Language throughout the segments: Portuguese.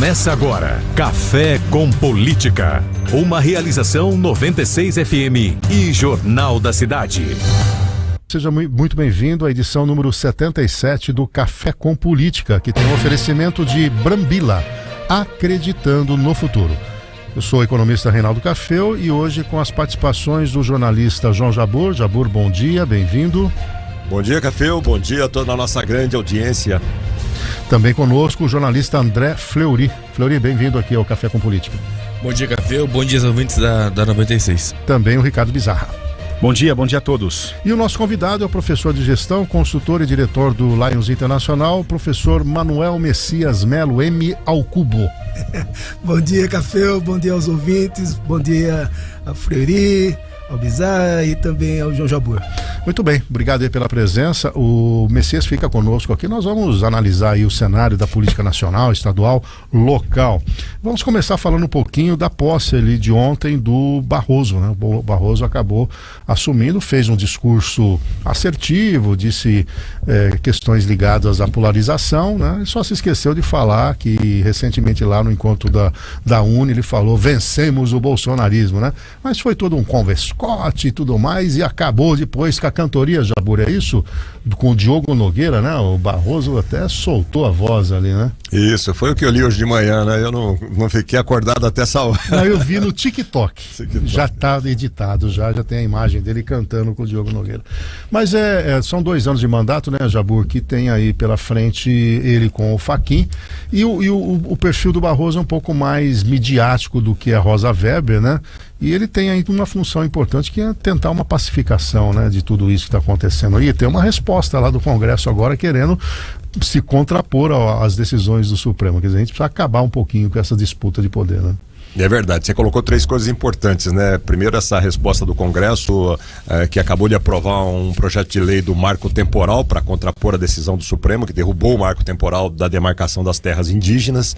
Começa agora, Café com Política. Uma realização 96 FM e Jornal da Cidade. Seja muito bem-vindo à edição número 77 do Café com Política, que tem um oferecimento de Brambila, acreditando no futuro. Eu sou o economista Reinaldo Cafeu e hoje com as participações do jornalista João Jabbour. Jabbour, bom dia, bem-vindo. Bom dia, Cafeu, bom dia a toda a nossa grande audiência. Também conosco o jornalista André Fleury. Fleury, bem-vindo aqui ao Café com Política. Bom dia, Cafeu, bom dia aos ouvintes da 96. Também o Ricardo Bizarra. Bom dia a todos. E o nosso convidado é o professor de gestão, consultor e diretor do Lions Internacional, professor Manuel Messias Melo, M. ao cubo. Bom dia, Cafeu, bom dia aos ouvintes, bom dia a Fleury, ao Bizarra e também ao João Jabbour. Muito bem, obrigado aí pela presença. O Messias fica conosco aqui. Nós vamos analisar aí o cenário da política nacional, estadual, local. Vamos começar falando um pouquinho da posse ali de ontem do Barroso, né? O Barroso acabou assumindo, fez um discurso assertivo, disse questões ligadas à polarização, né? E só se esqueceu de falar que recentemente lá no encontro da UNE ele falou: vencemos o bolsonarismo, né? Mas foi todo um converscote e tudo mais, e acabou depois com a cantoria, Jabbour, é isso? Com o Diogo Nogueira, né? O Barroso até soltou a voz ali, né? Isso, foi o que eu li hoje de manhã, né? Eu não fiquei acordado até essa hora. Não, eu vi no TikTok. Já está editado, já tem a imagem dele cantando com o Diogo Nogueira. Mas são 2 anos de mandato, né, Jabbour, que tem aí pela frente ele com o Fachin, e o perfil do Barroso é um pouco mais midiático do que a Rosa Weber, né? E ele tem aí uma função importante, que é tentar uma pacificação, né, de tudo isso que está acontecendo. E tem uma resposta lá do Congresso agora querendo se contrapor às decisões do Supremo. Quer dizer, a gente precisa acabar um pouquinho com essa disputa de poder, né? É verdade, você colocou 3 coisas importantes, né? Primeiro, essa resposta do Congresso, que acabou de aprovar um projeto de lei do marco temporal para contrapor a decisão do Supremo, que derrubou o marco temporal da demarcação das terras indígenas.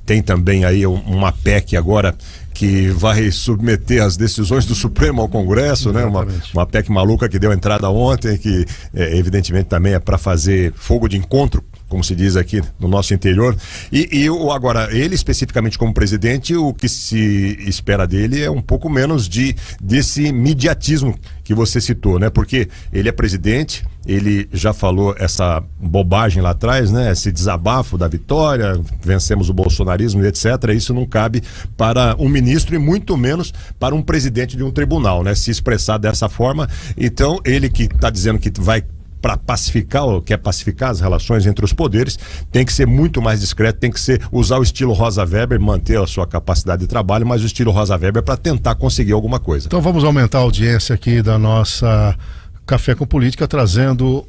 Tem também aí uma PEC agora que vai submeter as decisões do Supremo ao Congresso, né? Uma PEC maluca que deu entrada ontem, que evidentemente também é para fazer fogo de encontro, como se diz aqui no nosso interior. E agora, ele especificamente como presidente, o que se espera dele é um pouco menos desse mediatismo que você citou, né? Porque ele é presidente, ele já falou essa bobagem lá atrás, né? Esse desabafo da vitória, vencemos o bolsonarismo, etc. Isso não cabe para um ministro e muito menos para um presidente de um tribunal, né? Se expressar dessa forma. Então, ele que está dizendo que vai para pacificar, ou quer pacificar as relações entre os poderes, tem que ser muito mais discreto, tem que usar o estilo Rosa Weber, manter a sua capacidade de trabalho, mas o estilo Rosa Weber para tentar conseguir alguma coisa. Então vamos aumentar a audiência aqui da nossa Café com Política, trazendo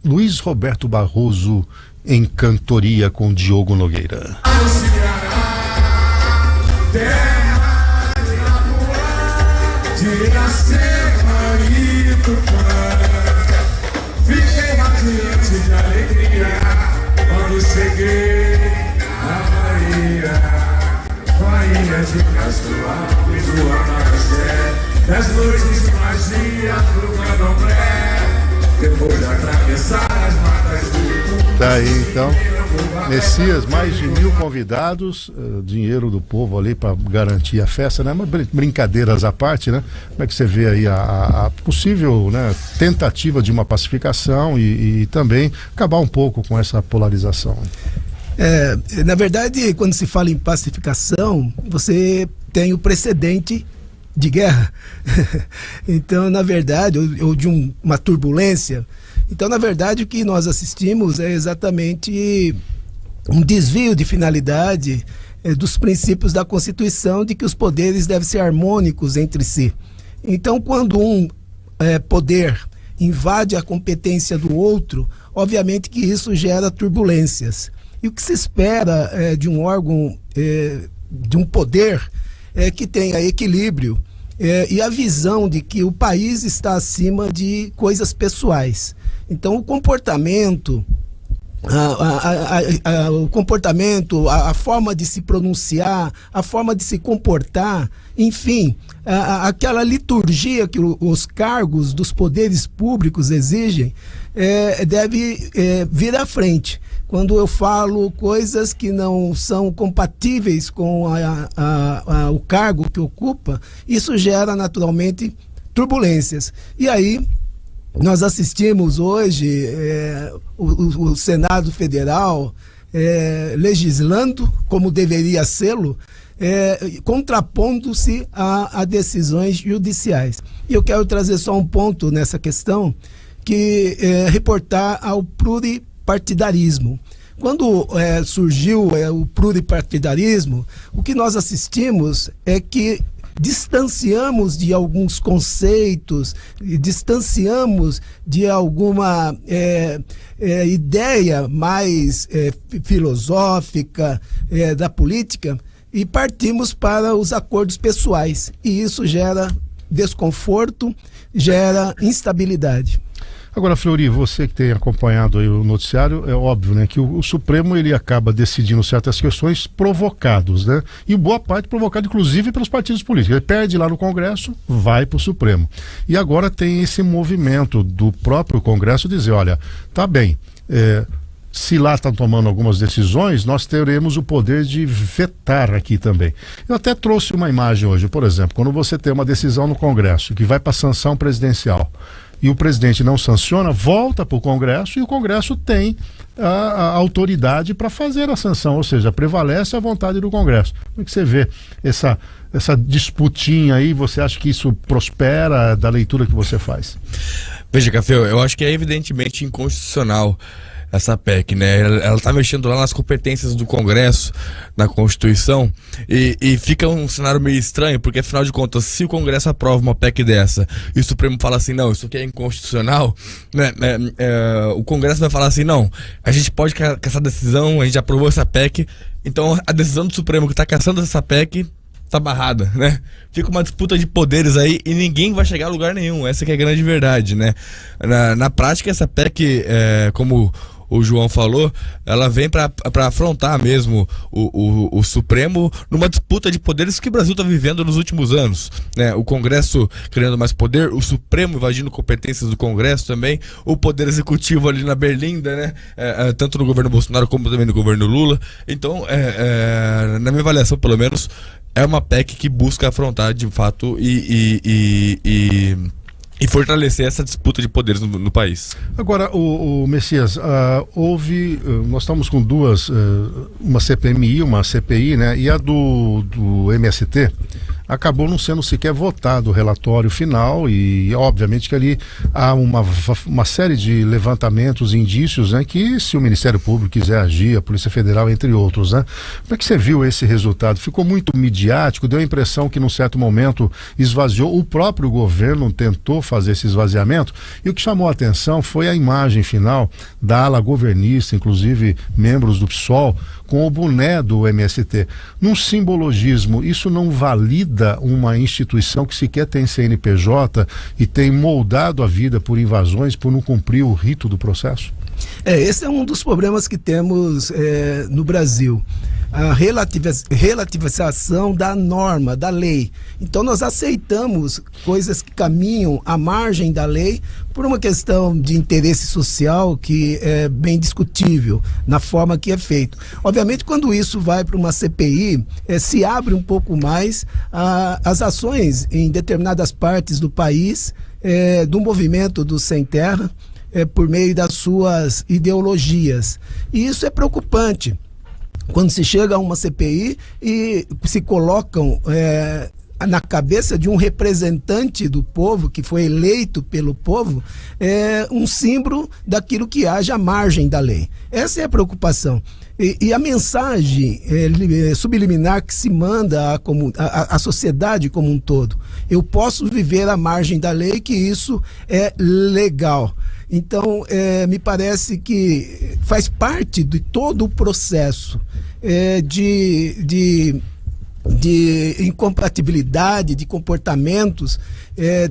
Luiz Roberto Barroso em cantoria com Diogo Nogueira. Fiquei radiante de alegria quando cheguei a Bahia, Bahia de Castro Alves, do Amarajé, das noites de magia do Candomblé, depois de atravessar as matas do Ipu. Tá aí então, Messias, mais de 1.000 convidados, dinheiro do povo ali para garantir a festa, né? Mas brincadeiras à parte, né? Como é que você vê aí a possível, né, tentativa de uma pacificação e também acabar um pouco com essa polarização? Na verdade, quando se fala em pacificação, você tem o precedente de guerra. Então, na verdade, ou de uma turbulência. Então, na verdade, o que nós assistimos é exatamente um desvio de finalidade dos princípios da Constituição, de que os poderes devem ser harmônicos entre si. Então, quando um poder invade a competência do outro, obviamente que isso gera turbulências. E o que se espera de um órgão, de um poder, que tenha equilíbrio e a visão de que o país está acima de coisas pessoais. Então, o comportamento, a forma de se pronunciar, a forma de se comportar, enfim, aquela liturgia que os cargos dos poderes públicos exigem, deve vir à frente. quando eu falo coisas que não são compatíveis com o cargo que ocupa, isso gera naturalmente turbulências. E aí nós assistimos hoje o Senado Federal legislando como deveria sê-lo, contrapondo-se a decisões judiciais. E eu quero trazer só um ponto nessa questão, que reportar ao pluripartidarismo. Quando surgiu o pluripartidarismo, o que nós assistimos é que distanciamos de alguns conceitos, distanciamos de alguma ideia mais filosófica da política e partimos para os acordos pessoais. E isso gera desconforto, gera instabilidade. Agora, Fleury, você que tem acompanhado aí o noticiário, é óbvio, né, que o Supremo ele acaba decidindo certas questões provocados, né? E boa parte provocado, inclusive, pelos partidos políticos. Ele perde lá no Congresso, vai para o Supremo. E agora tem esse movimento do próprio Congresso dizer, olha, tá bem, se lá estão tomando algumas decisões, nós teremos o poder de vetar aqui também. Eu até trouxe uma imagem hoje, por exemplo, quando você tem uma decisão no Congresso que vai para sanção presidencial, e o presidente não sanciona, volta para o Congresso e o Congresso tem a autoridade para fazer a sanção, ou seja, prevalece a vontade do Congresso. Como é que você vê essa disputinha aí? Você acha que isso prospera da leitura que você faz? Veja, Café, eu acho que é evidentemente inconstitucional essa PEC, né? Ela tá mexendo lá nas competências do Congresso, na Constituição, e fica um cenário meio estranho, porque afinal de contas, se o Congresso aprova uma PEC dessa e o Supremo fala assim, não, isso aqui é inconstitucional, né? O Congresso vai falar assim, não, a gente pode caçar decisão, a gente aprovou essa PEC, então a decisão do Supremo que tá caçando essa PEC tá barrada, né? Fica uma disputa de poderes aí e ninguém vai chegar a lugar nenhum, essa que é a grande verdade, né? Na prática, essa PEC, como o João falou, ela vem para afrontar mesmo o Supremo numa disputa de poderes que o Brasil está vivendo nos últimos anos, né? O Congresso criando mais poder, o Supremo invadindo competências do Congresso também, o Poder Executivo ali na berlinda, né? Tanto no governo Bolsonaro como também no governo Lula. Então, na minha avaliação, pelo menos, é uma PEC que busca afrontar de fato e fortalecer essa disputa de poderes no país. Agora, o Messias, nós estamos com duas, uma CPMI, uma CPI, né? E a do MST acabou não sendo sequer votado o relatório final e obviamente que ali há uma série de levantamentos, indícios, né? Que se o Ministério Público quiser agir, a Polícia Federal, entre outros, né? Como é que você viu esse resultado? Ficou muito midiático, deu a impressão que num certo momento esvaziou, o próprio governo tentou fazer esse esvaziamento, e o que chamou a atenção foi a imagem final da ala governista, inclusive membros do PSOL, com o boné do MST. Num simbologismo, isso não valida uma instituição que sequer tem CNPJ e tem moldado a vida por invasões, por não cumprir o rito do processo? Esse é um dos problemas que temos no Brasil. A relativização da norma, da lei. Então nós aceitamos coisas que caminham à margem da lei por uma questão de interesse social que é bem discutível na forma que é feito. Obviamente, quando isso vai para uma CPI, se abre um pouco mais as ações em determinadas partes do país do movimento do Sem Terra, por meio das suas ideologias. E isso é preocupante. Quando se chega a uma CPI e se colocam na cabeça de um representante do povo, que foi eleito pelo povo, um símbolo daquilo que haja à margem da lei. Essa é a preocupação. E a mensagem subliminar que se manda à sociedade como um todo. Eu posso viver à margem da lei, que isso é legal. Então, me parece que faz parte de todo o processo de incompatibilidade, de comportamentos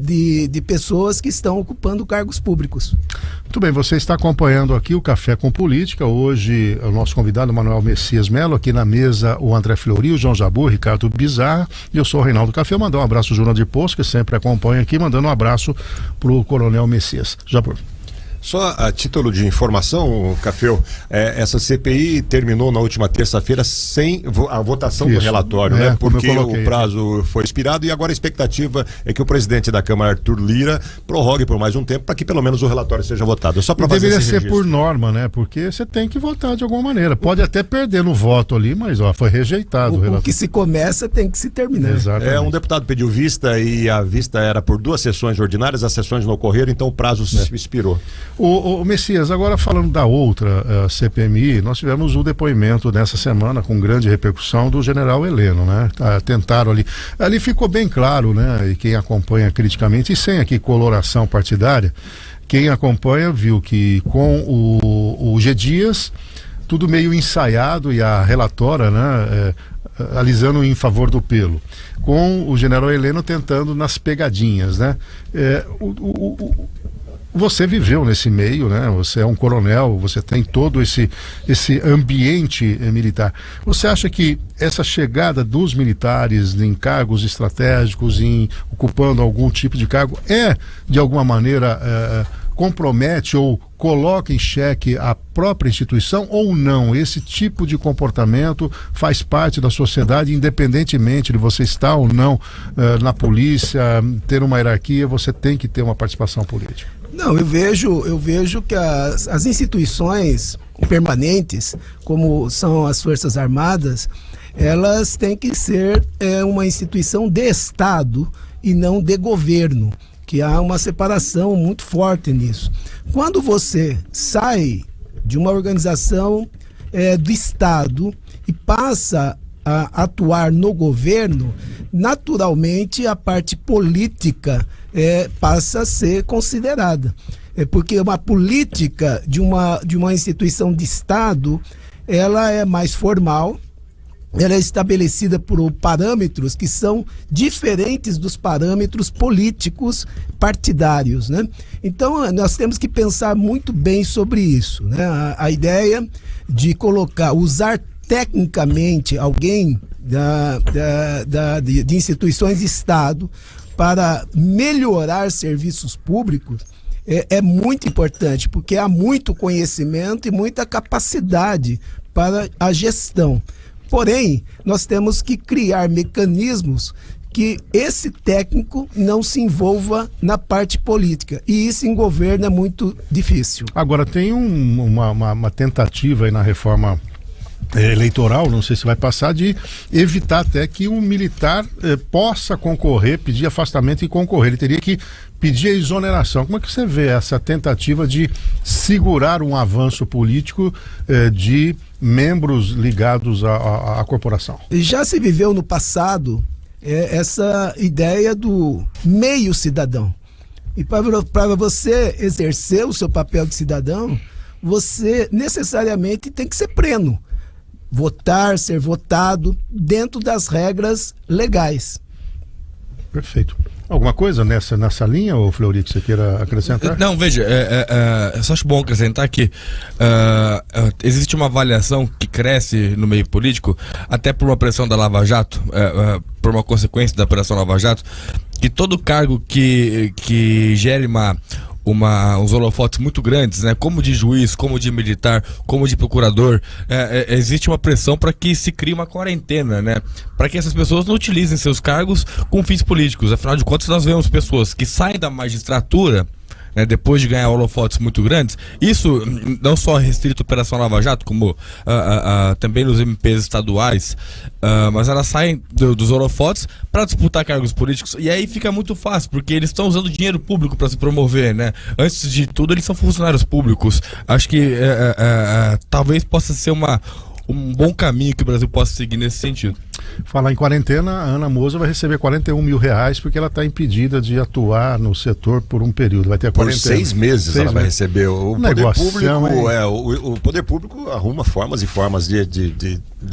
de pessoas que estão ocupando cargos públicos. Muito bem, você está acompanhando aqui o Café com Política. Hoje, o nosso convidado, Manuel Messias Melo, aqui na mesa o André Fleury, o João Jabu, Ricardo Bizarra, e eu sou o Reinaldo Café. Mandar um abraço ao Jurandir Poço, que sempre acompanha aqui, mandando um abraço para o Coronel Messias. Jabu. Só a título de informação, Cafeu, essa CPI terminou na última terça-feira sem a votação do relatório, né? Porque o prazo foi expirado e agora a expectativa é que o presidente da Câmara, Arthur Lira, prorrogue por mais um tempo para que pelo menos o relatório seja votado. Só para fazer esse registro. Deveria ser por norma, né? Porque você tem que votar de alguma maneira. Pode até perder no voto ali, mas foi rejeitado o relatório. O que se começa tem que se terminar. Exatamente. Um deputado pediu vista e a vista era por 2 sessões ordinárias, as sessões não ocorreram, então o prazo se expirou. O Messias, agora falando da outra CPMI, nós tivemos o depoimento nessa semana com grande repercussão do general Heleno, né? Tentaram ali ficou bem claro, né? E quem acompanha criticamente, e sem aqui coloração partidária, quem acompanha viu que com o G. Dias, tudo meio ensaiado e a relatora, né? Alisando em favor do pelo, com o general Heleno tentando nas pegadinhas, né? Você viveu nesse meio, né? Você é um coronel, você tem todo esse ambiente militar. Você acha que essa chegada dos militares em cargos estratégicos, ocupando algum tipo de cargo, de alguma maneira, compromete ou coloca em xeque a própria instituição ou não? Esse tipo de comportamento faz parte da sociedade, independentemente de você estar ou não na polícia, ter uma hierarquia, você tem que ter uma participação política. Não, eu vejo que as instituições permanentes, como são as Forças Armadas, elas têm que ser uma instituição de Estado e não de governo, que há uma separação muito forte nisso. Quando você sai de uma organização do Estado e passa a atuar no governo, naturalmente a parte política passa a ser considerada. Porque uma política de uma instituição de Estado, ela é mais formal, ela é estabelecida por parâmetros que são diferentes dos parâmetros políticos partidários, né? Então, nós temos que pensar muito bem sobre isso, né? A ideia de usar tecnicamente alguém de instituições de Estado para melhorar serviços públicos é muito importante, porque há muito conhecimento e muita capacidade para a gestão. Porém, nós temos que criar mecanismos que esse técnico não se envolva na parte política. E isso em governo é muito difícil. Agora, tem uma tentativa aí na reforma eleitoral, não sei se vai passar, de evitar até que um militar possa concorrer, pedir afastamento e concorrer. Ele teria que pedir a exoneração. Como é que você vê essa tentativa de segurar um avanço político de membros ligados à corporação? Já se viveu no passado essa ideia do meio cidadão. E para você exercer o seu papel de cidadão, você necessariamente tem que ser pleno. Votar, ser votado dentro das regras legais. Perfeito. Alguma coisa nessa linha, ô Fleury, que você queira acrescentar? Não, veja, eu só acho bom acrescentar que existe uma avaliação que cresce no meio político, até por uma pressão da Lava Jato, por uma consequência da Operação Lava Jato, que todo cargo que gere uns holofotes muito grandes, né? Como de juiz, como de militar, como de procurador, existe uma pressão para que se crie uma quarentena, né? Para que essas pessoas não utilizem seus cargos com fins políticos. Afinal de contas, nós vemos pessoas que saem da magistratura, né, depois de ganhar holofotes muito grandes. Isso não só restrito à Operação Lava Jato, como também nos MPs estaduais, mas elas saem dos holofotes para disputar cargos políticos, e aí fica muito fácil, porque eles estão usando dinheiro público para se promover, né? Antes de tudo, eles são funcionários públicos. Acho que talvez possa ser um bom caminho que o Brasil possa seguir nesse sentido. Falar em quarentena, a Ana Moza vai receber R$41 mil porque ela está impedida de atuar no setor por um período. Vai ter a quarentena. Por 6 meses ela vai receber. O poder público arruma formas e formas de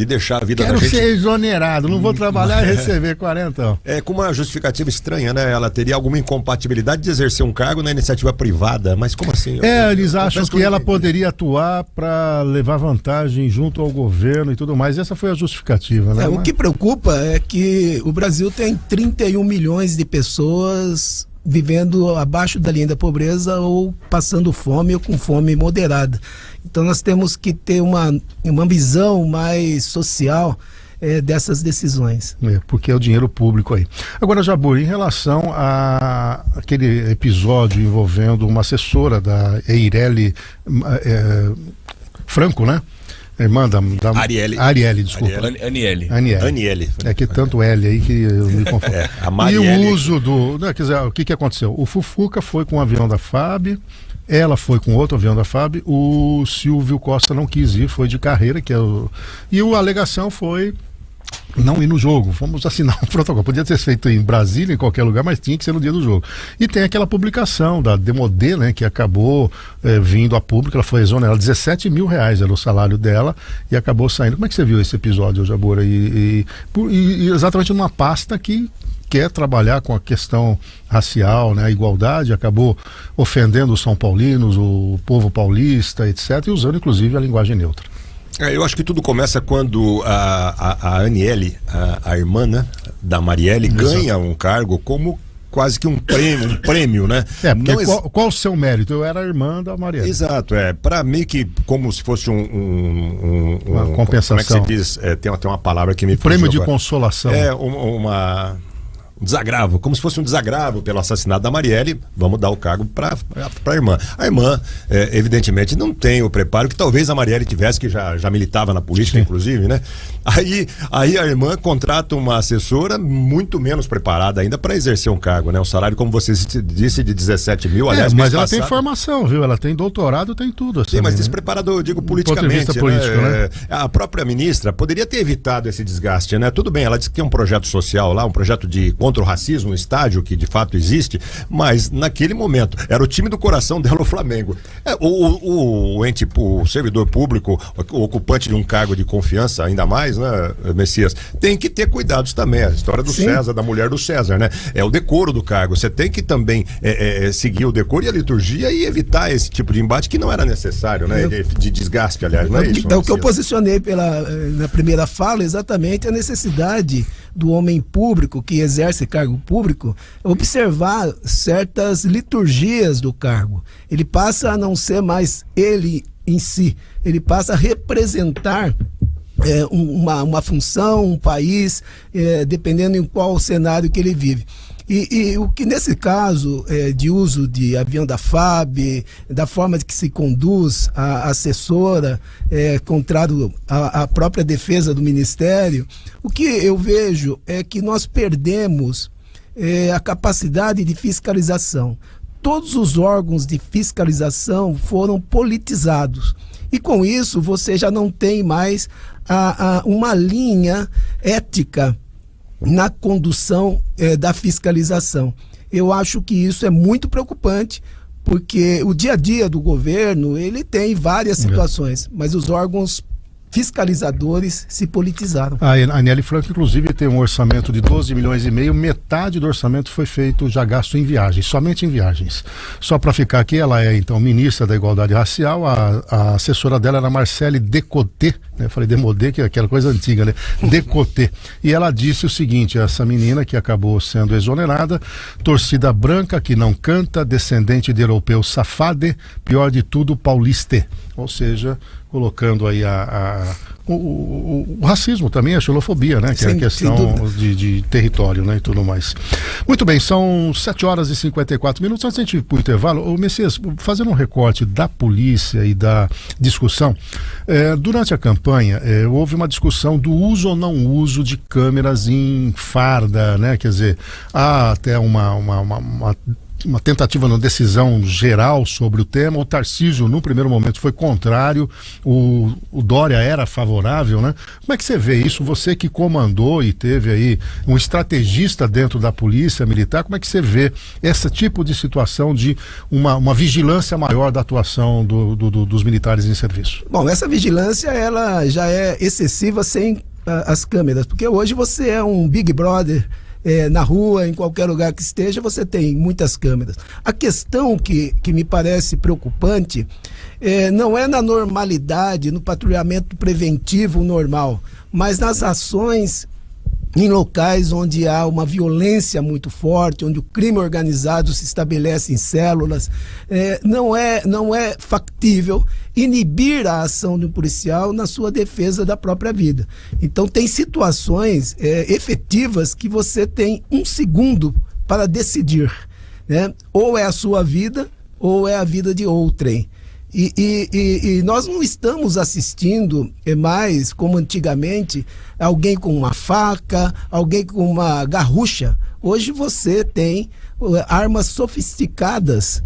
deixar a vida da gente. Quero ser exonerado, não vou trabalhar e receber 40. Com uma justificativa estranha, né? Ela teria alguma incompatibilidade de exercer um cargo na iniciativa privada, mas como assim? Eles acham que ela poderia atuar para levar vantagem junto ao governo e tudo mais. Essa foi a justificativa, né? O que preocupa é que o Brasil tem 31 milhões de pessoas vivendo abaixo da linha da pobreza ou passando fome ou com fome moderada. Então nós temos que ter uma visão mais social dessas decisões. Porque é o dinheiro público aí. Agora, Jabur, em relação a aquele episódio envolvendo uma assessora da Eireli Franco, né? Irmã da Arielle, desculpa. Aniele. É que tanto L aí que eu me confundo. A Marielle. E o uso do... Não, quer dizer, o que aconteceu? O Fufuca foi com um avião da FAB, ela foi com outro avião da FAB, o Silvio Costa não quis ir, foi de carreira, e a alegação foi não ir no jogo, vamos assinar um protocolo. Podia ter sido feito em Brasília, em qualquer lugar, mas tinha que ser no dia do jogo. E tem aquela publicação da Demodê, né, que acabou vindo a público, ela foi exonerada, 17 mil reais era o salário dela e acabou saindo. Como é que você viu esse episódio, Jabura? E exatamente numa pasta que quer trabalhar com a questão racial, né, a igualdade, acabou ofendendo os são paulinos, o povo paulista, etc., e usando inclusive a linguagem neutra. Eu acho que tudo começa quando a Aniele, a irmã, né, da Marielle, ganha um cargo como quase que um prêmio, né? Porque qual o seu mérito? Eu era a irmã da Marielle. Exato, para mim que como se fosse uma compensação. Como é que se diz? Tem uma palavra que me prêmio de consolação. Um desagravo, como se fosse um desagravo pelo assassinato da Marielle, vamos dar o cargo para a irmã. A irmã, evidentemente, não tem o preparo que talvez a Marielle tivesse, que já militava na política, sim, inclusive, né? Aí a irmã contrata uma assessora muito menos preparada ainda para exercer um cargo, né? Um salário, como você disse, de 17 mil, aliás, mas ela tem formação, viu? Ela tem doutorado, tem tudo. Sim, mas despreparado, eu digo, politicamente, político, né? A própria ministra poderia ter evitado esse desgaste, né? Tudo bem, ela disse que tem um projeto social lá, um projeto contra o racismo, um estádio que de fato existe, mas naquele momento era o time do coração dela, o Flamengo. O servidor público, o ocupante de um cargo de confiança, ainda mais, né, Messias, tem que ter cuidados também. A história do César, da mulher do César, né? É o decoro do cargo. Você tem que também seguir o decoro e a liturgia e evitar esse tipo de embate que não era necessário, né? De desgaste, aliás, não é isso? É o que eu posicionei na primeira fala, exatamente a necessidade do homem público que exerce cargo público observar certas liturgias do cargo. Ele passa a não ser mais ele em si, ele passa a representar uma função, um país, dependendo em qual cenário que ele vive. E o que nesse caso de uso de avião da FAB, da forma que se conduz a assessora, contrário à própria defesa do Ministério, o que eu vejo é que nós perdemos a capacidade de fiscalização. Todos os órgãos de fiscalização foram politizados. E com isso você já não tem mais uma linha ética na condução da fiscalização. Eu acho que isso é muito preocupante, porque o dia a dia do governo, ele tem várias situações, mas os órgãos fiscalizadores se politizaram. A Aniele Franco, inclusive, tem um orçamento de 12 milhões e meio, metade do orçamento foi feito, já gasto em viagens, somente em viagens. Só para ficar aqui, ela é então ministra da Igualdade Racial, a assessora dela era Marcele Decoté, né? Eu falei Demodê, que é aquela coisa antiga, né? Decoté. E ela disse o seguinte, essa menina que acabou sendo exonerada, torcida branca que não canta, descendente de europeu safade, pior de tudo, pauliste. Ou seja, colocando aí o racismo também, a xilofobia, né? Que é a questão de território, né? E tudo mais. Muito bem, são 7 horas e 54 minutos. Antes de a gente ir para o intervalo, Messias, fazendo um recorte da polícia e da discussão, durante a campanha houve uma discussão do uso ou não uso de câmeras em farda, né? Quer dizer, há até uma tentativa de decisão geral sobre o tema. O Tarcísio, no primeiro momento, foi contrário, o Dória era favorável, né? Como é que você vê isso? Você que comandou e teve aí um estrategista dentro da polícia militar, como é que você vê esse tipo de situação de uma vigilância maior da atuação dos militares em serviço? Bom, essa vigilância, ela já é excessiva sem as câmeras, porque hoje você é um Big Brother. Na rua, em qualquer lugar que esteja, você tem muitas câmeras. A questão que me parece preocupante não é na normalidade, no patrulhamento preventivo normal, mas nas ações em locais onde há uma violência muito forte, onde o crime organizado se estabelece em células, não é factível inibir a ação do policial na sua defesa da própria vida. Então tem situações efetivas que você tem 1 segundo para decidir, né? Ou é a sua vida ou é a vida de outrem. E nós não estamos assistindo mais, como antigamente, alguém com uma faca, alguém com uma garrucha. Hoje você tem armas sofisticadas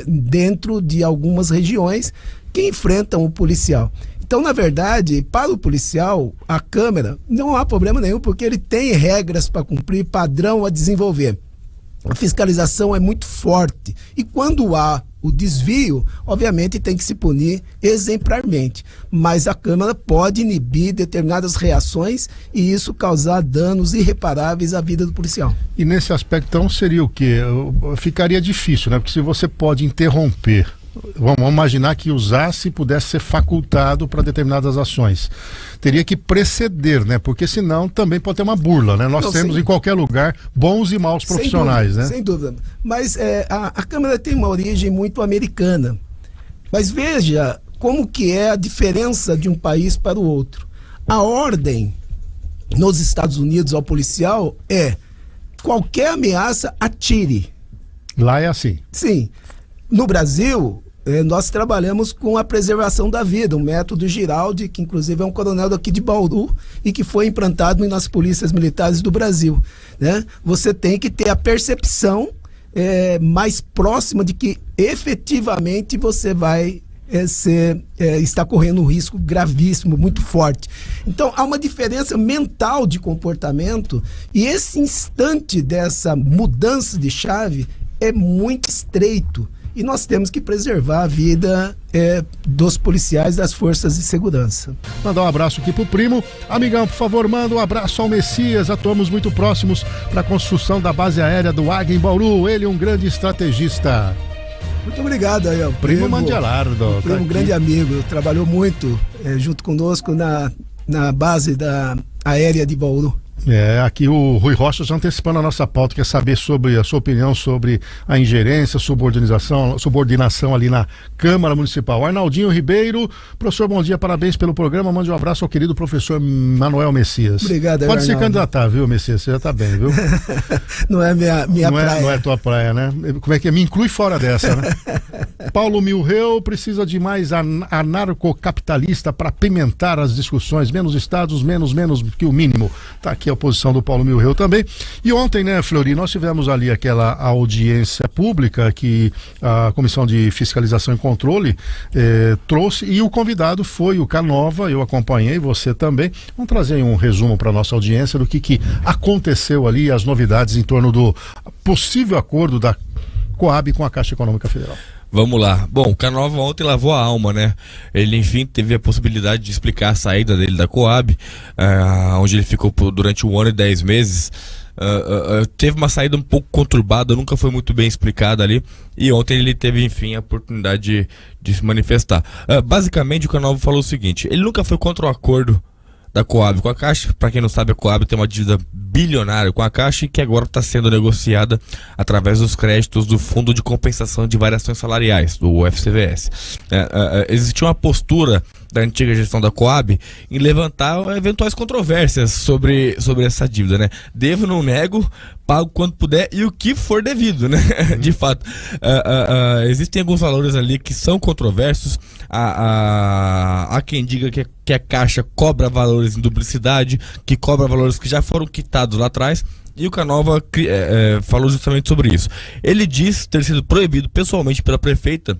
dentro de algumas regiões que enfrentam o policial. Então, na verdade, para o policial, a câmera não há problema nenhum, porque ele tem regras para cumprir, padrão a desenvolver. A fiscalização é muito forte. E quando há o desvio, obviamente tem que se punir exemplarmente. Mas a Câmara pode inibir determinadas reações e isso causar danos irreparáveis à vida do policial. E nesse aspecto, então, seria o quê? Ficaria difícil, né? Porque se você pode interromper, vamos imaginar que usasse e pudesse ser facultado para determinadas ações. Teria que preceder, né? Porque senão também pode ter uma burla, né? Nós temos em qualquer lugar bons e maus profissionais, né? Sem dúvida. Mas a Câmara tem uma origem muito americana. Mas veja como que é a diferença de um país para o outro. A ordem nos Estados Unidos ao policial é: qualquer ameaça, atire. Lá é assim. Sim. No Brasil, nós trabalhamos com a preservação da vida, um método Giraldi, que inclusive é um coronel daqui de Bauru e que foi implantado nas polícias militares do Brasil, né? Você tem que ter a percepção mais próxima de que efetivamente você vai está correndo um risco gravíssimo, muito forte. Então há uma diferença mental de comportamento e esse instante dessa mudança de chave é muito estreito. E nós temos que preservar a vida dos policiais das forças de segurança. Mandar um abraço aqui pro primo. Amigão, por favor, manda um abraço ao Messias. Atuamos muito próximos para a construção da base aérea do Águia em Bauru. Ele é um grande estrategista. Muito obrigado aí, ó. Primo Mandialardo. Primo, grande amigo. Trabalhou muito junto conosco na base da aérea de Bauru. Aqui o Rui Rocha já antecipando a nossa pauta, quer saber sobre a sua opinião sobre a ingerência, subordinação ali na Câmara Municipal. Arnaldinho Ribeiro, professor, bom dia, parabéns pelo programa, mande um abraço ao querido professor Manuel Messias. Obrigado, pode se Arnaldo. candidatar, viu, Messias, você já tá bem, viu? Não é minha praia. Não é tua praia, né? Como é que é? Me inclui fora dessa, né? Paulo Milreu precisa de mais anarcocapitalista para apimentar as discussões, menos estados, menos que o mínimo. Tá aqui a posição do Paulo Milreu também. E ontem, né, Fleury, nós tivemos ali aquela audiência pública que a Comissão de Fiscalização e Controle trouxe, e o convidado foi o Canova, eu acompanhei, você também. Vamos trazer um resumo para nossa audiência do que aconteceu ali, as novidades em torno do possível acordo da Coab com a Caixa Econômica Federal. Vamos lá. Bom, o Canova ontem lavou a alma, né? Ele, enfim, teve a possibilidade de explicar a saída dele da Coab, onde ele ficou durante 1 ano e 10 meses. Teve uma saída um pouco conturbada, nunca foi muito bem explicada ali. E ontem ele teve, enfim, a oportunidade de se manifestar. Basicamente, o Canova falou o seguinte: ele nunca foi contra o acordo da Coab com a Caixa. Para quem não sabe, a Coab tem uma dívida bilionária com a Caixa e que agora está sendo negociada através dos créditos do Fundo de Compensação de Variações Salariais, do FCVS. Existia uma postura da antiga gestão da Coab em levantar eventuais controvérsias sobre essa dívida, né? Devo, não nego, pago quando puder e o que for devido, né? De fato, existem alguns valores ali que são controversos. Há quem diga que a Caixa cobra valores em duplicidade, que cobra valores que já foram quitados lá atrás. E o Canova falou justamente sobre isso. Ele diz ter sido proibido pessoalmente pela prefeita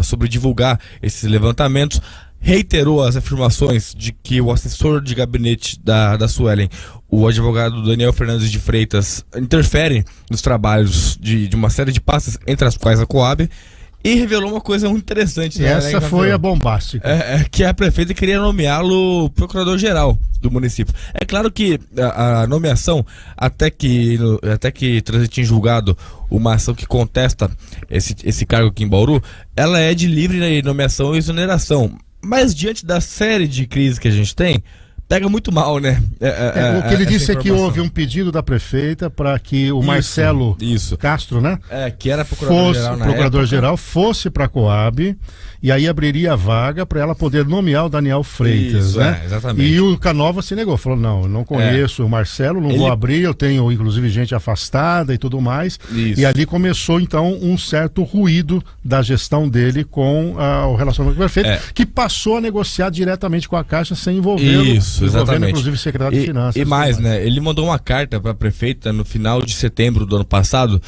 sobre divulgar esses levantamentos. Reiterou as afirmações de que o assessor de gabinete da Suelen, o advogado Daniel Fernandes de Freitas, interfere nos trabalhos de uma série de pastas, entre as quais a Coab. E revelou uma coisa muito interessante. Essa foi a bombástica. Que a prefeita queria nomeá-lo procurador-geral do município. É claro que a nomeação, até que transite em julgado uma ação que contesta esse cargo aqui em Bauru, ela é de livre nomeação e exoneração. Mas diante da série de crises que a gente tem, pega muito mal, né? O que ele disse é que houve um pedido da prefeita para que o Marcelo Castro, né? Que era procurador-geral fosse para a Coab, e aí abriria a vaga para ela poder nomear o Daniel Freitas, né? Exatamente. E o Canova se negou, falou, não, eu não conheço o Marcelo, não vou abrir, eu tenho inclusive gente afastada e tudo mais. Isso. E ali começou então um certo ruído da gestão dele com o relacionamento com o prefeito, que passou a negociar diretamente com a Caixa sem envolvê-lo. Isso, exatamente. Inclusive o secretário de Finanças. E mais, né? Ele mandou uma carta para a prefeita no final de setembro do ano passado,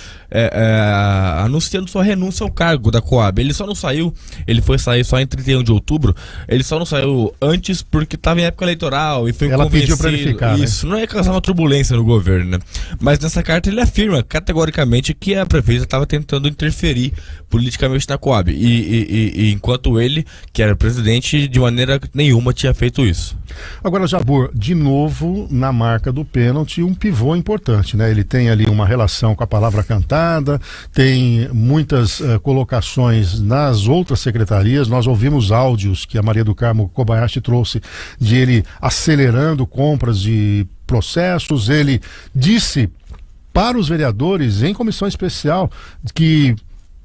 anunciando sua renúncia ao cargo da Coab. Ele só não saiu, ele foi sair só em 31 de outubro, ele só não saiu antes porque estava em época eleitoral e foi Ela pediu para ele ficar, isso, não ia causar uma turbulência no governo, né? Mas nessa carta ele afirma categoricamente que a prefeita estava tentando interferir politicamente na Coab. E enquanto ele, que era presidente, de maneira nenhuma tinha feito isso. Agora, Jabor, de novo, na marca do pênalti, um pivô importante, né? Ele tem ali uma relação com a palavra cantada, tem muitas colocações nas outras secretarias. Nós ouvimos áudios que a Maria do Carmo Kobayashi trouxe de ele acelerando compras de processos. Ele disse para os vereadores em comissão especial que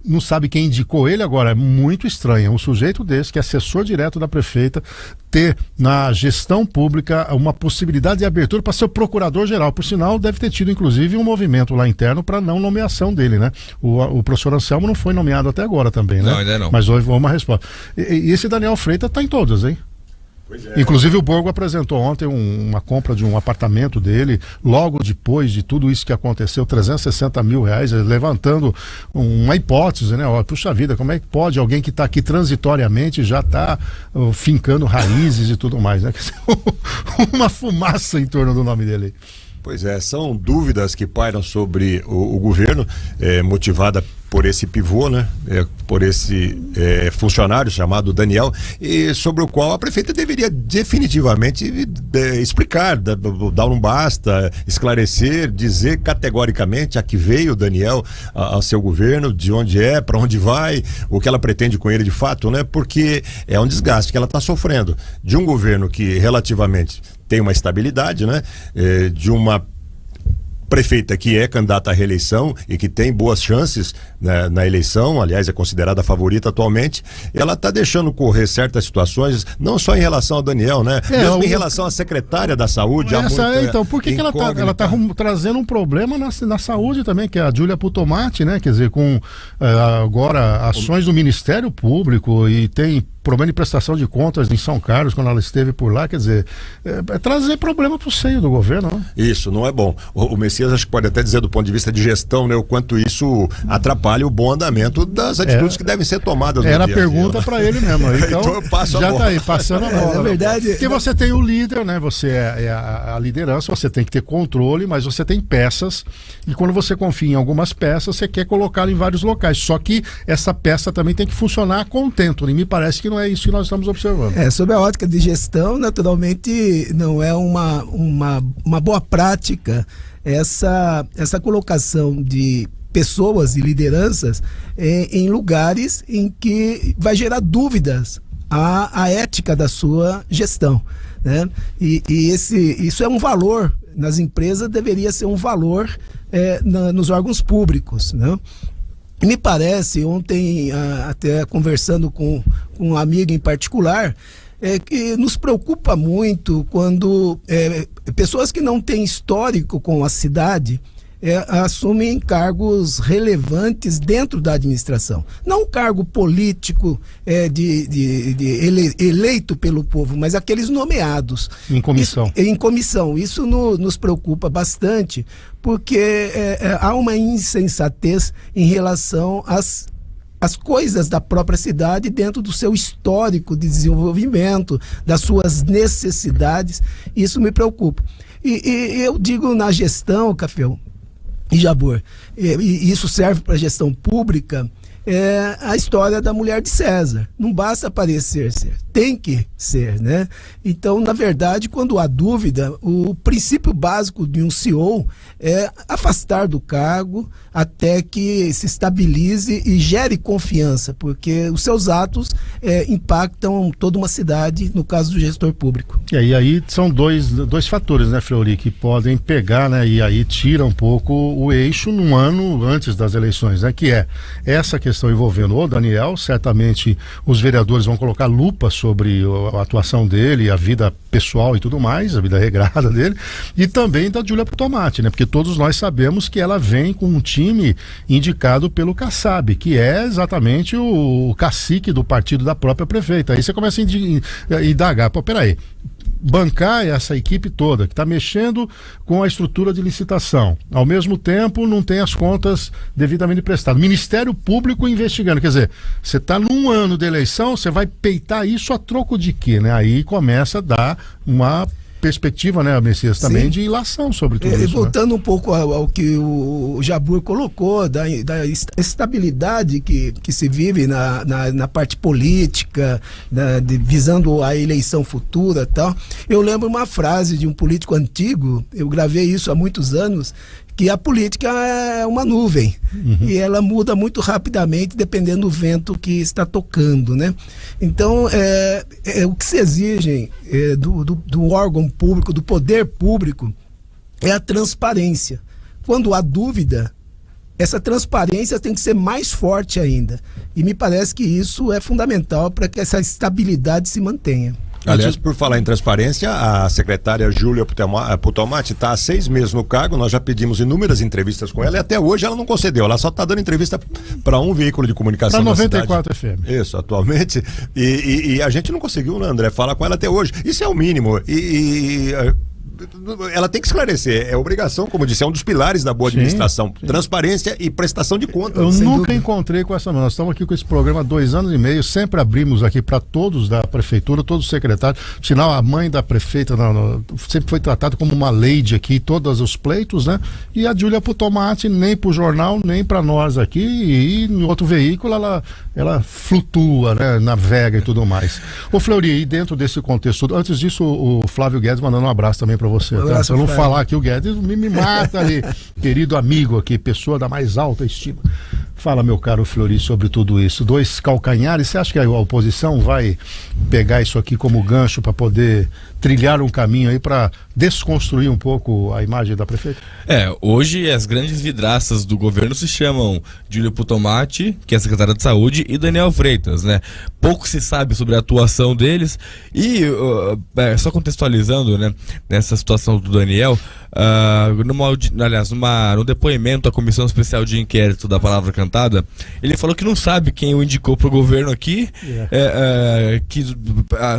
não sabe quem indicou ele. Agora, é muito estranho um sujeito desse, que é assessor direto da prefeita, ter na gestão pública uma possibilidade de abertura para ser o procurador-geral. Por sinal, deve ter tido inclusive um movimento lá interno para não nomeação dele, né? O professor Anselmo não foi nomeado até agora também, né? Não, ainda não. Mas houve uma resposta. E esse Daniel Freitas está em todas, hein? Inclusive o Borgo apresentou ontem uma compra de um apartamento dele, logo depois de tudo isso que aconteceu, 360 mil reais, levantando uma hipótese, né? Puxa vida, como é que pode alguém que está aqui transitoriamente já está fincando raízes e tudo mais, né? Uma fumaça em torno do nome dele. Pois é, são dúvidas que pairam sobre o governo, motivada por esse pivô, né? Por esse funcionário chamado Daniel, e sobre o qual a prefeita deveria definitivamente explicar, dar um basta, esclarecer, dizer categoricamente a que veio o Daniel ao seu governo, de onde é, para onde vai, o que ela pretende com ele de fato, né? Porque é um desgaste que ela está sofrendo de um governo que relativamente tem uma estabilidade, né? De uma prefeita que é candidata à reeleição e que tem boas chances, né, na eleição, aliás, é considerada a favorita atualmente. Ela está deixando correr certas situações, não só em relação ao Daniel, né? Mesmo em relação à secretária da saúde. Então, por que ela está trazendo um problema na saúde também, que é a Júlia Putomati, né? Quer dizer, com agora ações do Ministério Público, e tem problema de prestação de contas em São Carlos, quando ela esteve por lá. Quer dizer, é trazer problema para o seio do governo, né? Isso, não é bom. O Messias acho que pode até dizer do ponto de vista de gestão, né, o quanto isso atrapalha o bom andamento das atitudes que devem ser tomadas. Era a pergunta para ele mesmo. Então eu passo já está aí, passando a bola. Na verdade, porque você tem o líder, né? Você é a liderança, você tem que ter controle, mas você tem peças, e quando você confia em algumas peças, você quer colocá-lo em vários locais. Só que essa peça também tem que funcionar a contento, e me parece que não é isso que nós estamos observando. Sob a ótica de gestão, naturalmente não é uma boa prática essa colocação de pessoas e lideranças em lugares em que vai gerar dúvidas à ética da sua gestão, né? Isso é um valor nas empresas, deveria ser um valor nos órgãos públicos, né? Me parece, ontem até conversando com um amigo em particular, que nos preocupa muito quando pessoas que não têm histórico com a cidade assumem cargos relevantes dentro da administração. Não um cargo político eleito pelo povo, mas aqueles nomeados. Em comissão. Em comissão. Isso nos preocupa bastante, porque há uma insensatez em relação às coisas da própria cidade dentro do seu histórico de desenvolvimento, das suas necessidades. Isso me preocupa. E eu digo na gestão, Café e Jabor, e isso serve para a gestão pública, a história da mulher de César. Não basta parecer ser, tem que ser, né? Então, na verdade, quando há dúvida, o princípio básico de um CEO é afastar do cargo até que se estabilize e gere confiança, porque os seus atos impactam toda uma cidade, no caso do gestor público. E aí são dois fatores, né, Fleury, que podem pegar, né, e aí tira um pouco o eixo num ano antes das eleições, né, que é essa questão envolvendo o Daniel. Certamente os vereadores vão colocar lupa sobre a atuação dele, a vida pessoal e tudo mais, a vida regrada dele, e também da Júlia Putomati, né, porque todos nós sabemos que ela vem com um time indicado pelo Kassab, que é exatamente o cacique do partido da própria prefeita. Aí você começa a indagar, pô, peraí, bancar essa equipe toda que está mexendo com a estrutura de licitação, ao mesmo tempo não tem as contas devidamente prestadas, Ministério Público investigando, quer dizer, você está num ano de eleição, você vai peitar isso a troco de quê, né? Aí começa a dar uma perspectiva, né, Messias, também Sim. de ilação sobre tudo isso. Voltando um pouco ao que o Jabur colocou, da estabilidade que se vive na parte política, visando a eleição futura e tal. Eu lembro uma frase de um político antigo, eu gravei isso há muitos anos, que a política é uma nuvem e ela muda muito rapidamente dependendo do vento que está tocando, né? Então, o que se exige do órgão público, do poder público, é a transparência. Quando há dúvida, essa transparência tem que ser mais forte ainda. E me parece que isso é fundamental para que essa estabilidade se mantenha. Aliás, por falar em transparência, a secretária Júlia Putomati está há 6 meses no cargo, nós já pedimos inúmeras entrevistas com ela e até hoje ela não concedeu, ela só está dando entrevista para um veículo de comunicação da 94 FM. Isso, atualmente, e a gente não conseguiu, né, André, falar com ela até hoje. Isso é o mínimo, ela tem que esclarecer, é obrigação, como disse, é um dos pilares da boa administração, sim. Transparência e prestação de contas. Eu nunca encontrei com essa, nós estamos aqui com esse programa há 2 anos e meio, sempre abrimos aqui para todos da prefeitura, todos os secretários, sinal a mãe da prefeita sempre foi tratada como uma lady aqui, todos os pleitos, né? E a Júlia Putomati nem para o jornal, nem para nós aqui, e em outro veículo ela flutua, né? Navega e tudo mais. Ô Fleury, e dentro desse contexto, antes disso o Flávio Guedes mandando um abraço também para você, tá? Se eu não falar aqui o Guedes me mata ali, querido amigo aqui, pessoa da mais alta estima. Fala, meu caro Fleury, sobre tudo isso. 2 calcanhares, você acha que a oposição vai pegar isso aqui como gancho para poder trilhar um caminho aí para desconstruir um pouco a imagem da prefeita? Hoje as grandes vidraças do governo se chamam Júlia Putomati, que é a secretária de saúde, e Daniel Freitas, né? Pouco se sabe sobre a atuação deles e, só contextualizando, né, nessa situação do Daniel, no depoimento à Comissão Especial de Inquérito da Palavra Cantada, ele falou que não sabe quem o indicou para o governo aqui, que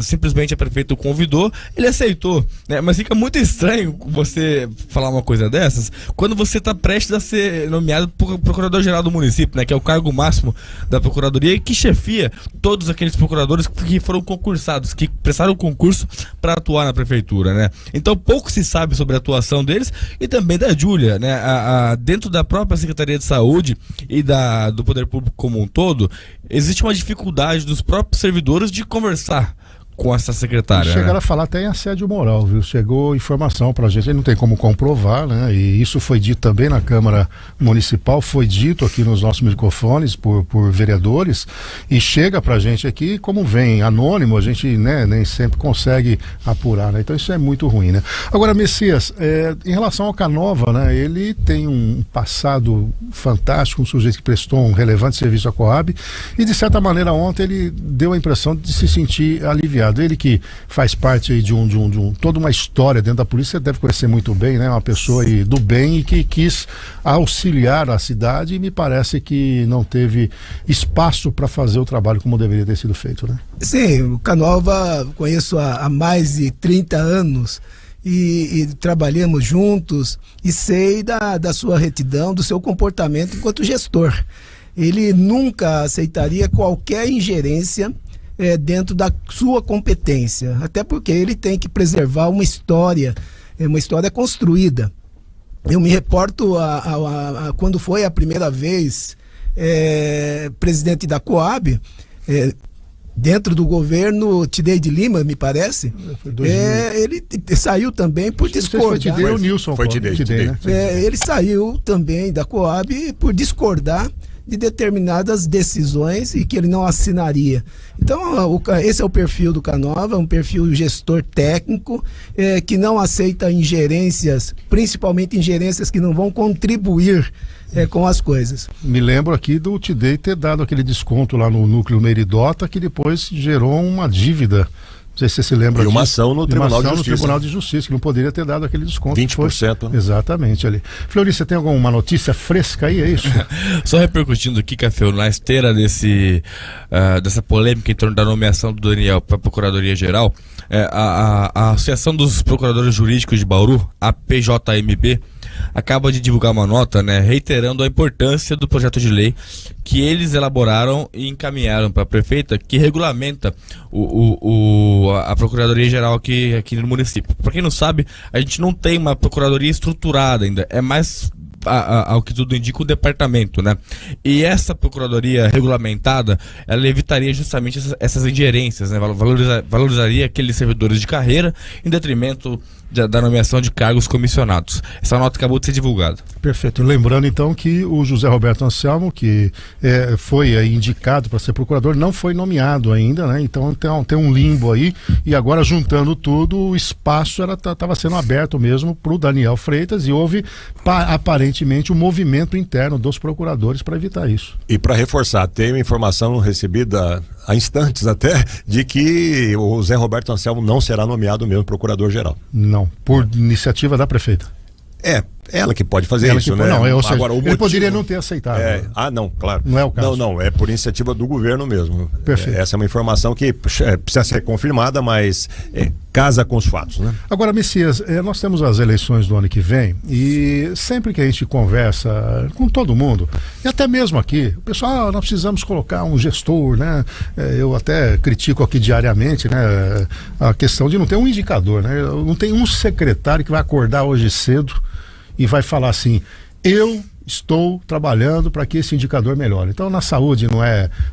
simplesmente a prefeita o convidou, ele aceitou, né? Mas fica muito estranho você falar uma coisa dessas quando você está prestes a ser nomeado procurador-geral do município, né? Que é o cargo máximo da procuradoria e que chefia todos aqueles procuradores que foram concursados, que prestaram concurso para atuar na prefeitura, né? Então pouco se sabe sobre a atuação deles e também da Júlia, né? Dentro da própria Secretaria de Saúde e do Poder Público como um todo, existe uma dificuldade dos próprios servidores de conversar com essa secretária. Chegaram a falar até em assédio moral, viu? Chegou informação pra gente, não tem como comprovar, né? E isso foi dito também na Câmara Municipal, foi dito aqui nos nossos microfones por vereadores, e chega pra gente aqui, como vem anônimo, a gente, né, nem sempre consegue apurar, né? Então isso é muito ruim, né? Agora, Messias, em relação ao Canova, né? Ele tem um passado fantástico, um sujeito que prestou um relevante serviço à Coab, e de certa maneira ontem ele deu a impressão de se sentir aliviado. Ele que faz parte aí de toda uma história dentro da polícia, você deve conhecer muito bem, né? Uma pessoa aí do bem e que quis auxiliar a cidade e me parece que não teve espaço para fazer o trabalho como deveria ter sido feito, né? Sim, o Canova conheço há mais de 30 anos e trabalhamos juntos e sei da sua retidão, do seu comportamento enquanto gestor. Ele nunca aceitaria qualquer ingerência dentro da sua competência, até porque ele tem que preservar uma história construída. Eu me reporto a quando foi a primeira vez presidente da Coab, dentro do governo Tidei de Lima, me parece, ele saiu também por discordar. Foi Tidei ou Nilson? Foi Tidei, né? Ele saiu também da Coab por discordar de determinadas decisões e que ele não assinaria. Então, esse é o perfil do Canova, um perfil gestor técnico, que não aceita ingerências, principalmente ingerências que não vão contribuir com as coisas. Me lembro aqui do Tidei ter dado aquele desconto lá no núcleo Meridota, que depois gerou uma dívida. Não sei se você se lembra disso. E uma disso. ação no Tribunal de Justiça. No Tribunal de Justiça, que não poderia ter dado aquele desconto. 20%. Exatamente ali. Fleury, você tem alguma notícia fresca aí, é isso? Só repercutindo aqui, Café, na esteira dessa polêmica em torno da nomeação do Daniel para a Procuradoria-Geral, a Associação dos Procuradores Jurídicos de Bauru, a PJMB, acaba de divulgar uma nota, né, reiterando a importância do projeto de lei que eles elaboraram e encaminharam para a prefeita, que regulamenta a Procuradoria-Geral aqui no município. Para quem não sabe, a gente não tem uma procuradoria estruturada ainda, é mais ao que tudo indica o departamento, né? E essa procuradoria regulamentada, ela evitaria justamente essas ingerências, né? Valorizaria aqueles servidores de carreira em detrimento da nomeação de cargos comissionados. Essa nota acabou de ser divulgada. Perfeito. Lembrando então que o José Roberto Anselmo, que foi aí indicado para ser procurador, não foi nomeado ainda, né? Então tem um limbo aí, e agora juntando tudo, o espaço estava sendo aberto mesmo para o Daniel Freitas, e houve aparentemente um movimento interno dos procuradores para evitar isso. E para reforçar, tem uma informação recebida há instantes até, de que o Zé Roberto Anselmo não será nomeado mesmo procurador-geral. Não, por iniciativa da prefeita. Ela que pode fazer isso, né? Não, agora, ele poderia não ter aceitado. Não, claro. Não é o caso. Não, é por iniciativa do governo mesmo. Perfeito. Essa é uma informação que precisa ser confirmada, mas casa com os fatos, né? Agora, Messias, nós temos as eleições do ano que vem, e sempre que a gente conversa com todo mundo, e até mesmo aqui, o pessoal, nós precisamos colocar um gestor, né? Eu até critico aqui diariamente, né, a questão de não ter um indicador, né? Não tem um secretário que vai acordar hoje cedo e vai falar assim: eu estou trabalhando para que esse indicador melhore. Então, na saúde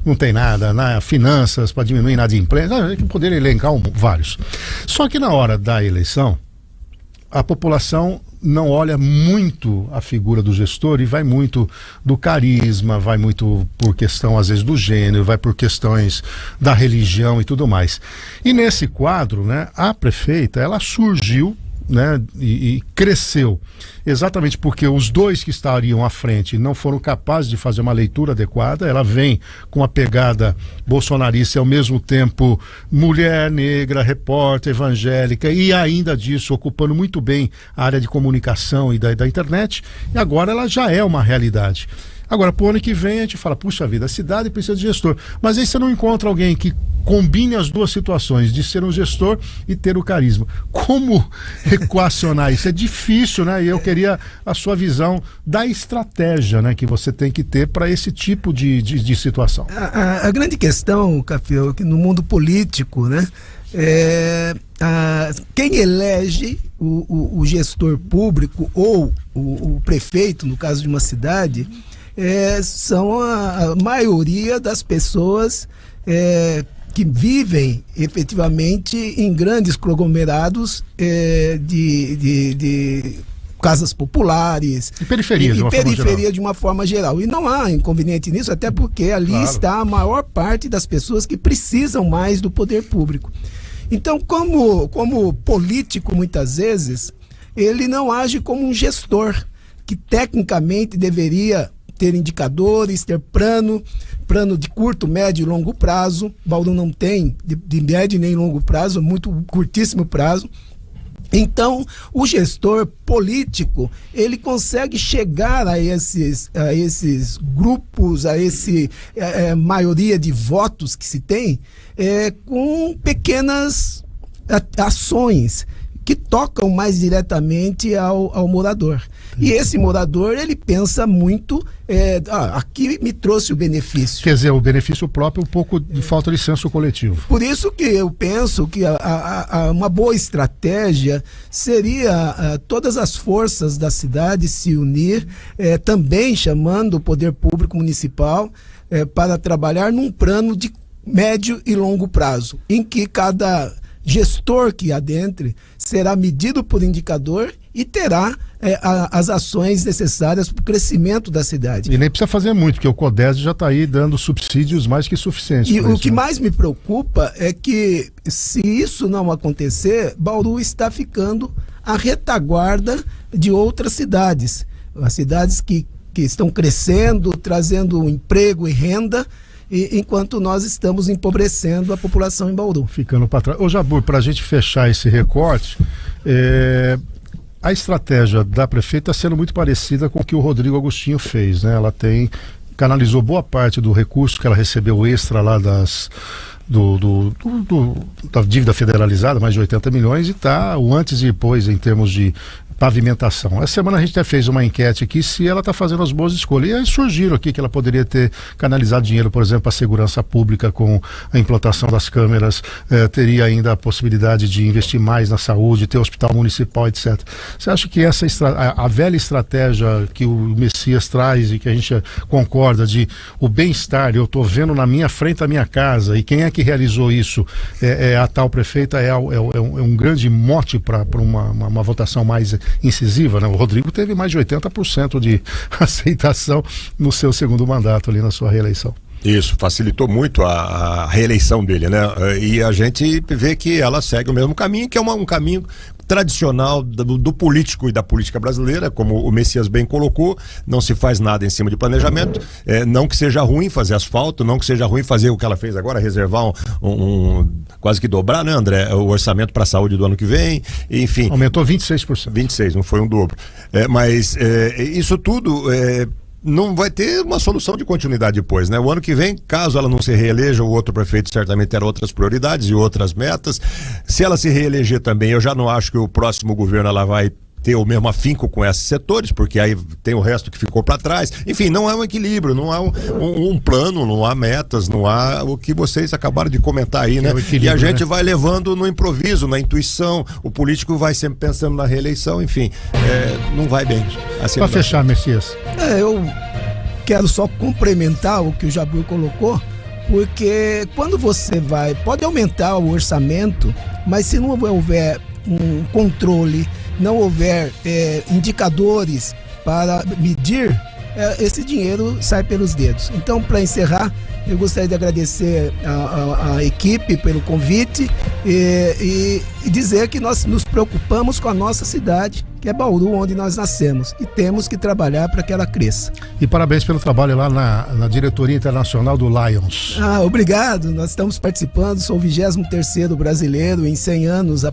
não tem nada, na finanças para diminuir inadimplência, a gente poderia elencar vários. Só que na hora da eleição, a população não olha muito a figura do gestor e vai muito do carisma, vai muito por questão às vezes do gênero, vai por questões da religião e tudo mais. E nesse quadro, né, a prefeita, ela surgiu, né, e cresceu exatamente porque os dois que estariam à frente não foram capazes de fazer uma leitura adequada. Ela vem com a pegada bolsonarista e ao mesmo tempo mulher negra, repórter, evangélica, e ainda disso ocupando muito bem a área de comunicação e da internet, e agora ela já é uma realidade. Agora, pro ano que vem, a gente fala, puxa vida, a cidade precisa de gestor. Mas aí você não encontra alguém que combine as duas situações, de ser um gestor e ter o carisma. Como equacionar isso? É difícil, né? E eu queria a sua visão da estratégia, né, que você tem que ter para esse tipo de situação. A grande questão, Café, que no mundo político, né, quem elege o gestor público ou o prefeito, no caso de uma cidade, são a maioria das pessoas que vivem efetivamente em grandes conglomerados de casas populares e periferia, de uma forma geral. E não há inconveniente nisso, até porque ali está a maior parte das pessoas que precisam mais do poder público. Então, como político, muitas vezes, ele não age como um gestor, que tecnicamente deveria ter indicadores, ter plano de curto, médio e longo prazo. Bauru não tem de médio nem longo prazo, muito curtíssimo prazo. Então, o gestor político, ele consegue chegar a esses grupos, a maioria de votos que se tem, com pequenas ações que tocam mais diretamente ao morador. E esse morador, ele pensa muito, aqui me trouxe o benefício. Quer dizer, o benefício próprio, um pouco de falta de senso coletivo. Por isso que eu penso que uma boa estratégia seria todas as forças da cidade se unir, também chamando o poder público municipal para trabalhar num plano de médio e longo prazo, em que cada gestor que adentre será medido por indicador e terá as ações necessárias para o crescimento da cidade. E nem precisa fazer muito, porque o CODES já está aí dando subsídios mais que suficientes. E o que mais me preocupa é que, se isso não acontecer, Bauru está ficando à retaguarda de outras cidades. As cidades que estão crescendo, trazendo emprego e renda, enquanto nós estamos empobrecendo a população em Bauru. Ficando para trás. Ô Jabur, para a gente fechar esse recorte, a estratégia da prefeita está sendo muito parecida com o que o Rodrigo Agostinho fez, né? Ela canalizou boa parte do recurso que ela recebeu extra lá da dívida federalizada, mais de 80 milhões, e está o antes e depois em termos de pavimentação. Essa semana a gente até fez uma enquete aqui se ela está fazendo as boas escolhas. E aí surgiram aqui que ela poderia ter canalizado dinheiro, por exemplo, para a segurança pública com a implantação das câmeras, teria ainda a possibilidade de investir mais na saúde, ter hospital municipal, etc. Você acha que a velha estratégia que o Messias traz e que a gente concorda de o bem-estar, eu estou vendo na minha frente a minha casa, e quem é que realizou isso? A tal prefeita, é um grande mote para uma votação mais incisiva, né? O Rodrigo teve mais de 80% de aceitação no seu segundo mandato ali na sua reeleição. Isso, facilitou muito a reeleição dele, né? E a gente vê que ela segue o mesmo caminho, que é um caminho tradicional do político e da política brasileira, como o Messias bem colocou. Não se faz nada em cima de planejamento, não que seja ruim fazer asfalto, não que seja ruim fazer o que ela fez agora, reservar quase que dobrar, né, André, o orçamento para a saúde do ano que vem, enfim. Aumentou 26%. 26%, não foi um dobro. Mas isso tudo não vai ter uma solução de continuidade depois, né? O ano que vem, caso ela não se reeleja, o outro prefeito certamente terá outras prioridades e outras metas. Se ela se reeleger também, eu já não acho que o próximo governo ela vai ter o mesmo afinco com esses setores, porque aí tem o resto que ficou para trás. Enfim, não há um equilíbrio, não há um plano, não há metas, não há o que vocês acabaram de comentar aí, né? E a gente vai levando no improviso, na intuição, o político vai sempre pensando na reeleição, enfim, não vai bem. Assim para fechar, Messias. Eu quero só complementar o que o Jabur colocou, porque quando você pode aumentar o orçamento, mas se não houver um controle, não houver indicadores para medir, esse dinheiro sai pelos dedos. Então, para encerrar, eu gostaria de agradecer a equipe pelo convite e dizer que nós nos preocupamos com a nossa cidade, que é Bauru, onde nós nascemos, e temos que trabalhar para que ela cresça. E parabéns pelo trabalho lá na diretoria internacional do Lions. Obrigado, nós estamos participando, sou o 23º brasileiro em 100 anos a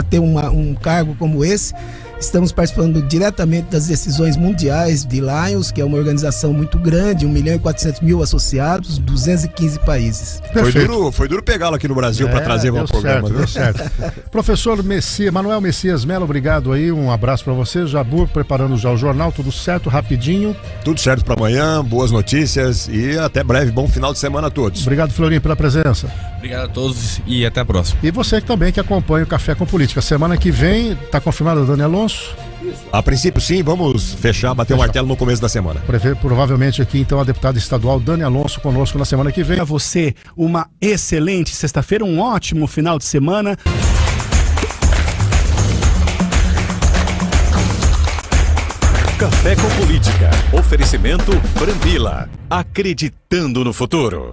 ter um cargo como esse. Estamos participando diretamente das decisões mundiais de Lions, que é uma organização muito grande, 1.400.000 associados, 215 países. Foi duro pegá-lo aqui no Brasil para trazer para o programa. Deu certo. Professor Manuel Messias Melo, obrigado aí, um abraço para você. Jabur, preparando já o jornal, tudo certo, rapidinho? Tudo certo para amanhã, boas notícias e até breve, bom final de semana a todos. Obrigado, Florinho, pela presença. Obrigado a todos e até a próxima. E você também que acompanha o Café com Política. Semana que vem, está confirmado o Dani Alonso? A princípio sim, vamos bater o martelo no começo da semana. Provavelmente aqui então a deputada estadual Dani Alonso conosco na semana que vem. A você uma excelente sexta-feira, um ótimo final de semana. Café com Política. Oferecimento Brambila. Acreditando no futuro.